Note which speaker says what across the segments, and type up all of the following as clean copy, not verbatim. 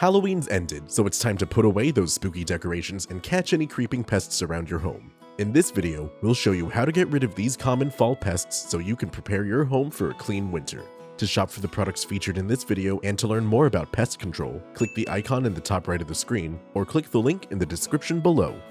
Speaker 1: Halloween's ended, so it's time to put away those spooky decorations and catch any creeping pests around your home. In this video, we'll show you how to get rid of these common fall pests so you can prepare your home for a clean winter. To shop for the products featured in this video and to learn more about pest control, click the icon in the top right of the screen or click the link in the description below.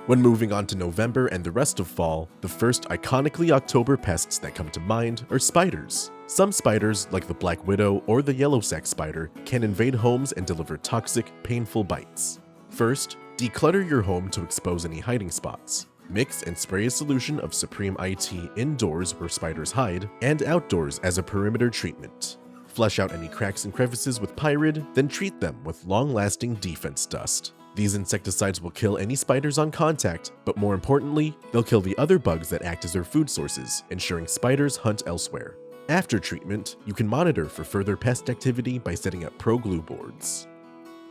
Speaker 1: When moving on to November and the rest of fall, the first iconically October pests that come to mind are spiders. Some spiders, like the black widow or the yellow sac spider, can invade homes and deliver toxic, painful bites. First, declutter your home to expose any hiding spots. Mix and spray a solution of Supreme IT indoors where spiders hide, and outdoors as a perimeter treatment. Flush out any cracks and crevices with Pyrid, then treat them with long-lasting D-Fense Dust. These insecticides will kill any spiders on contact, but more importantly, they'll kill the other bugs that act as their food sources, ensuring spiders hunt elsewhere. After treatment, you can monitor for further pest activity by setting up pro-glue boards.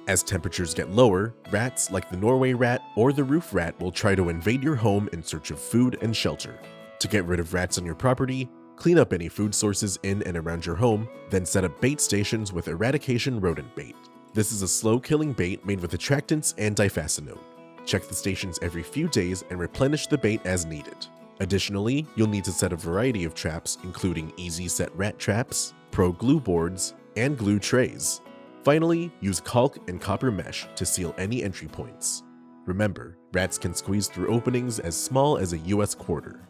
Speaker 1: As temperatures get lower, rats like the Norway rat or the roof rat will try to invade your home in search of food and shelter. To get rid of rats on your property, clean up any food sources in and around your home, then set up bait stations with Eratication rodent bait. This is a slow-killing bait made with attractants and diphacinone. Check the stations every few days and replenish the bait as needed. Additionally, you'll need to set a variety of traps including easy-set rat traps, pro-glue boards, and glue trays. Finally, use caulk and copper mesh to seal any entry points. Remember, rats can squeeze through openings as small as a US quarter.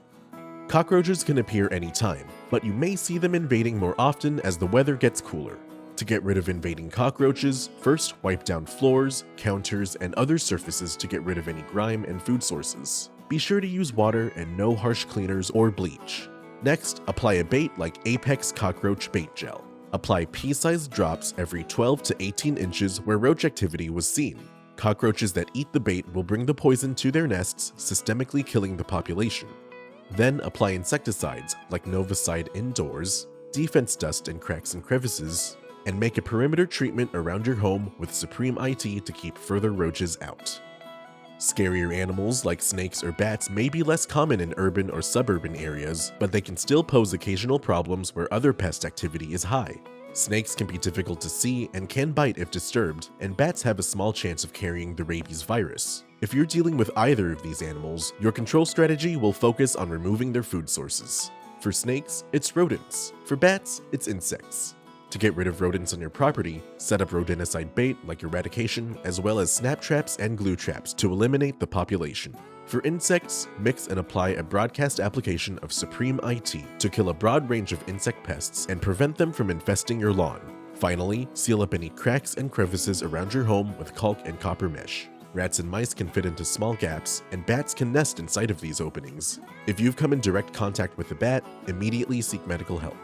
Speaker 1: Cockroaches can appear anytime, but you may see them invading more often as the weather gets cooler. To get rid of invading cockroaches, first wipe down floors, counters, and other surfaces to get rid of any grime and food sources. Be sure to use water and no harsh cleaners or bleach. Next, apply a bait like Apex Cockroach Bait Gel. Apply pea-sized drops every 12 to 18 inches where roach activity was seen. Cockroaches that eat the bait will bring the poison to their nests, systemically killing the population. Then apply insecticides like Novacide indoors, D-Fense Dust in cracks and crevices, and make a perimeter treatment around your home with Supreme IT to keep further roaches out. Scarier animals like snakes or bats may be less common in urban or suburban areas, but they can still pose occasional problems where other pest activity is high. Snakes can be difficult to see and can bite if disturbed, and bats have a small chance of carrying the rabies virus. If you're dealing with either of these animals, your control strategy will focus on removing their food sources. For snakes, it's rodents. For bats, it's insects. To get rid of rodents on your property, set up rodenticide bait like Eratication, as well as snap traps and glue traps to eliminate the population. For insects, mix and apply a broadcast application of Supreme IT to kill a broad range of insect pests and prevent them from infesting your lawn. Finally, seal up any cracks and crevices around your home with caulk and copper mesh. Rats and mice can fit into small gaps, and bats can nest inside of these openings. If you've come in direct contact with a bat, immediately seek medical help.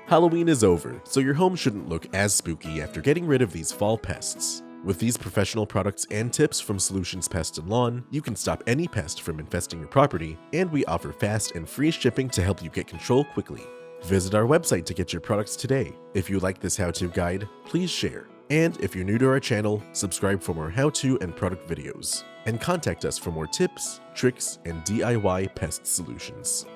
Speaker 1: Halloween is over, so your home shouldn't look as spooky after getting rid of these fall pests. With these professional products and tips from Solutions Pest and Lawn, you can stop any pest from infesting your property, and we offer fast and free shipping to help you get control quickly. Visit our website to get your products today. If you like this how-to guide, please share. And if you're new to our channel, subscribe for more how-to and product videos. And contact us for more tips, tricks, and DIY pest solutions.